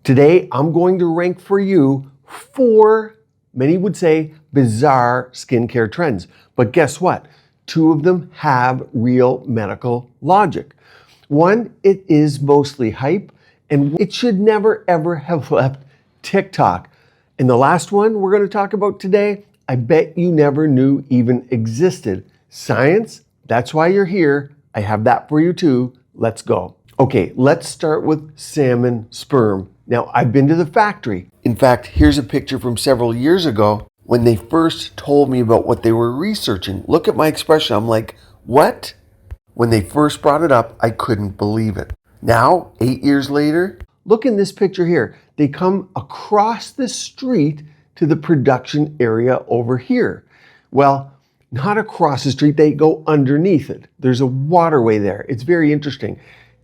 Today, I'm going to rank for you 4, many would say, bizarre skincare trends. But guess what? 2 of them have real medical logic. One, it is mostly hype, and it should never ever have left TikTok. And the last one we're going to talk about today, I bet you never knew even existed. Science, that's why you're here. I have that for you too. Let's go. Okay, let's start with salmon sperm. Now, I've been to the factory. In fact, here's a picture from several years ago when they first told me about what they were researching. Look at my expression. I'm like, what? When they first brought it up, I couldn't believe it. Now, 8 years later, look in this picture here. They come across the street to the production area over here. Well, not across the street, they go underneath it. There's a waterway there. It's very interesting.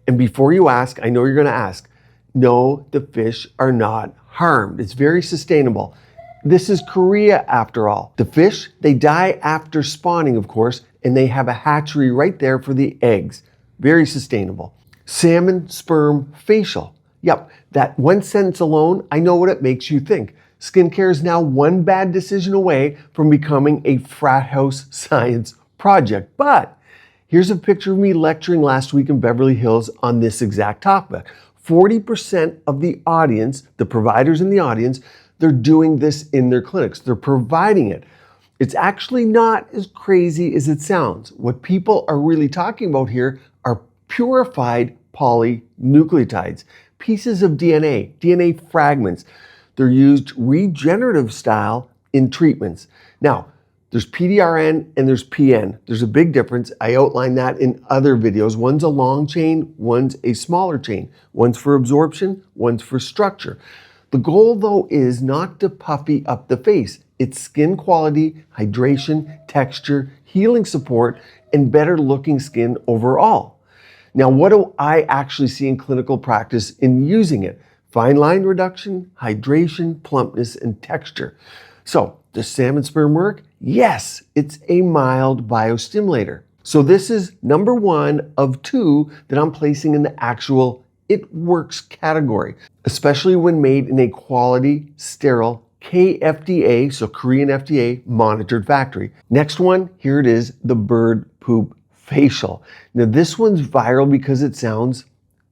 And before you ask, I know you're going to ask, no, the fish are not harmed. It's very sustainable. This is Korea after all. The fish, they die after spawning, of course, and they have a hatchery right there for the eggs. Very sustainable. Salmon sperm facial. Yep, that one sentence alone, I know what it makes you think. Skincare is now one bad decision away from becoming a frat house science project. But here's a picture of me lecturing last week in Beverly Hills on this exact topic. 40% of the audience, the providers in the audience, they're doing this in their clinics. They're providing it. It's actually not as crazy as it sounds. What people are really talking about here are purified polynucleotides, pieces of DNA fragments. They're used regenerative style in treatments. Now, there's PDRN and there's PN. There's a big difference. I outlined that in other videos. One's a long chain, one's a smaller chain. One's for absorption, one's for structure. The goal, though, is not to puffy up the face. It's skin quality, hydration, texture, healing support, and better looking skin overall. Now, what do I actually see in clinical practice in using it? Fine line reduction, hydration, plumpness, and texture. So, does salmon sperm work? Yes, it's a mild biostimulator. So this is number 1 of 2 that I'm placing in the actual it works category, especially when made in a quality, sterile, KFDA, so Korean FDA, monitored factory. Next one, here it is, the bird poop facial. Now this one's viral because it sounds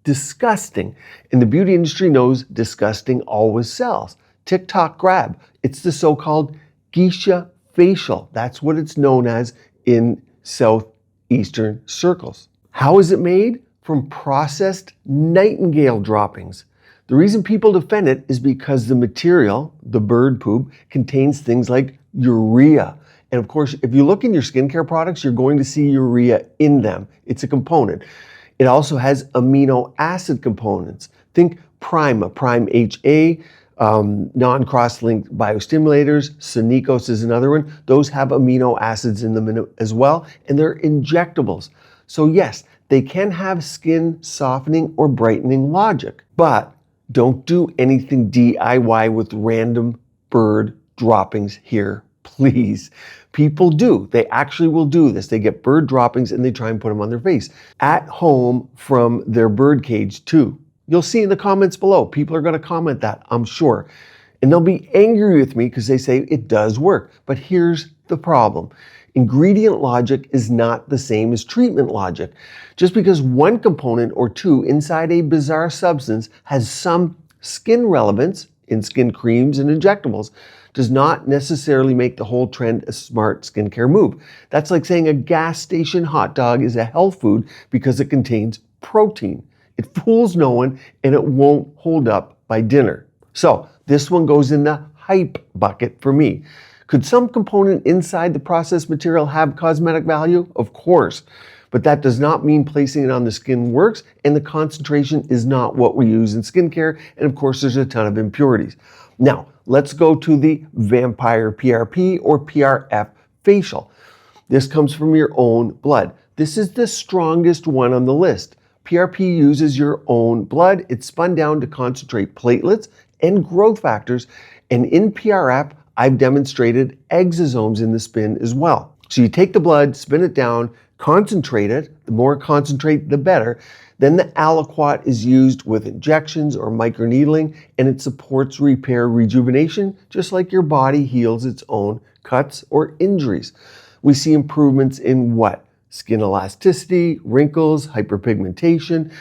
disgusting. And the beauty industry knows disgusting always sells. TikTok grab. It's the so-called geisha facial. That's what it's known as in southeastern circles. How is it made? From processed nightingale droppings. The reason people defend it is because the material, the bird poop, contains things like urea. And of course, if you look in your skincare products, you're going to see urea in them. It's a component. It also has amino acid components. Think Prima, Prime HA, non-cross-linked biostimulators, Sonicos is another one. Those have amino acids in them as well, and they're injectables. So yes, they can have skin softening or brightening logic, but don't do anything DIY with random bird droppings here, please. People do. They actually will do this. They get bird droppings and they try and put them on their face. At home from their bird cage too. You'll see in the comments below. People are going to comment that, I'm sure. And they'll be angry with me because they say it does work. But here's the problem. Ingredient logic is not the same as treatment logic. Just because one component or 2 inside a bizarre substance has some skin relevance in skin creams and injectables does not necessarily make the whole trend a smart skincare move. That's like saying a gas station hot dog is a health food because it contains protein. It fools no one and it won't hold up by dinner. So this one goes in the hype bucket for me. Could some component inside the processed material have cosmetic value? Of course. But that does not mean placing it on the skin works, and the concentration is not what we use in skincare, and of course there's a ton of impurities. Now, let's go to the vampire PRP or PRF facial. This comes from your own blood. This is the strongest one on the list. PRP uses your own blood. It's spun down to concentrate platelets and growth factors, and in PRF, I've demonstrated exosomes in the spin as well. So you take the blood, spin it down, concentrate it. The more concentrate, the better. Then the aliquot is used with injections or microneedling, and it supports repair rejuvenation, just like your body heals its own cuts or injuries. We see improvements in what? Skin elasticity, wrinkles, hyperpigmentation.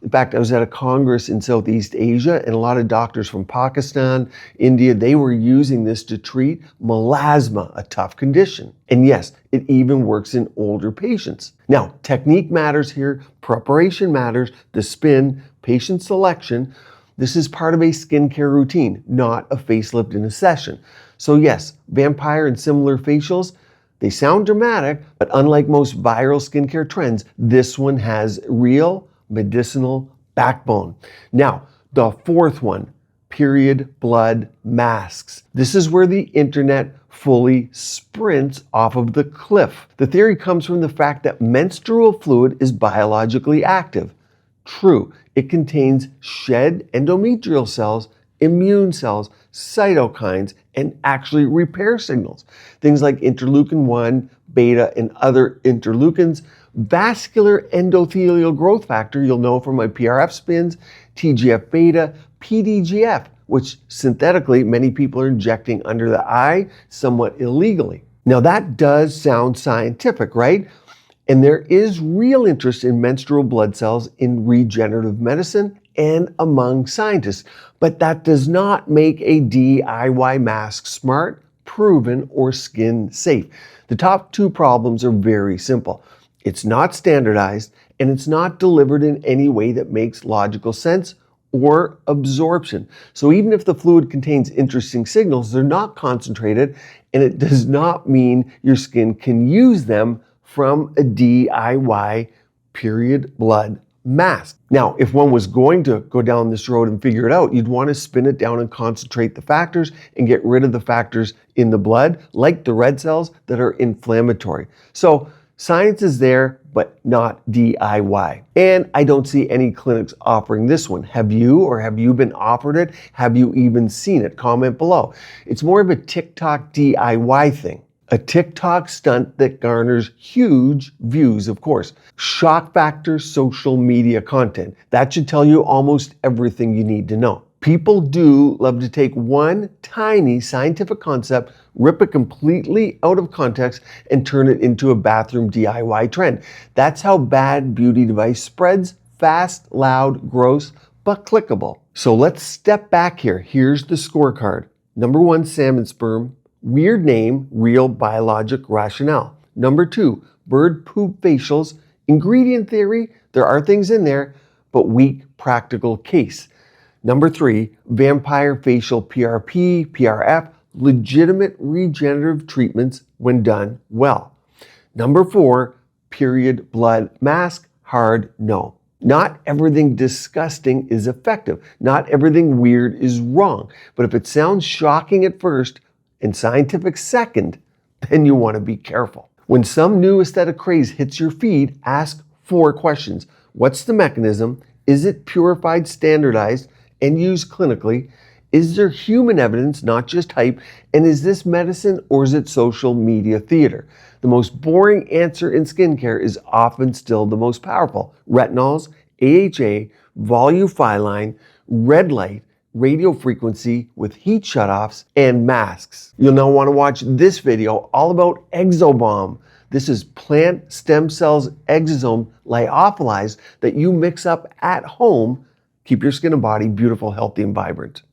In fact, I was at a congress in Southeast Asia, and a lot of doctors from Pakistan, India, they were using this to treat melasma, a tough condition. And yes, it even works in older patients. Now, technique matters here, preparation matters, the spin, patient selection. This is part of a skincare routine, not a facelift in a session. So yes, vampire and similar facials, they sound dramatic, but unlike most viral skincare trends, this one has real medicinal backbone. Now, the fourth one, period blood masks. This is where the internet fully sprints off of the cliff. The theory comes from the fact that menstrual fluid is biologically active. True, it contains shed endometrial cells, immune cells, cytokines, and actually repair signals. Things like interleukin-1, beta, and other interleukins, vascular endothelial growth factor, you'll know from my PRF spins, TGF-beta, PDGF, which synthetically many people are injecting under the eye somewhat illegally. Now that does sound scientific, right? And there is real interest in menstrual blood cells in regenerative medicine and among scientists, but that does not make a DIY mask smart, proven, or skin safe. The top two problems are very simple. It's not standardized, and it's not delivered in any way that makes logical sense or absorption. So even if the fluid contains interesting signals, they're not concentrated, and it does not mean your skin can use them from a DIY period blood mask. Now, if one was going to go down this road and figure it out, you'd want to spin it down and concentrate the factors and get rid of the factors in the blood, like the red cells that are inflammatory. So science is there, but not DIY. And I don't see any clinics offering this one. Have you, or have you been offered it? Have you even seen it? Comment below. It's more of a TikTok DIY thing. A TikTok stunt that garners huge views, of course. Shock factor social media content. That should tell you almost everything you need to know. People do love to take one tiny scientific concept, rip it completely out of context, and turn it into a bathroom DIY trend. That's how bad beauty device spreads: fast, loud, gross, but clickable. So let's step back here. Here's the scorecard. Number 1, salmon sperm. Weird name, real biologic rationale. Number 2, bird poop facials. Ingredient theory, there are things in there, but weak practical case. Number 3, vampire facial PRP, PRF, legitimate regenerative treatments when done well. Number 4, period blood mask, hard no. Not everything disgusting is effective. Not everything weird is wrong. But if it sounds shocking at first and scientific second, then you want to be careful. When some new aesthetic craze hits your feed, ask 4 questions. What's the mechanism? Is it purified, standardized, and used clinically? Is there human evidence, not just hype? And is this medicine or is it social media theater? The most boring answer in skincare is often still the most powerful. Retinols, AHA, volufiline, red light, radio frequency with heat shutoffs, and masks. You'll now want to watch this video all about Exobomb. This is plant stem cells exosome lyophilized that you mix up at home. Keep your skin and body beautiful, healthy, and vibrant.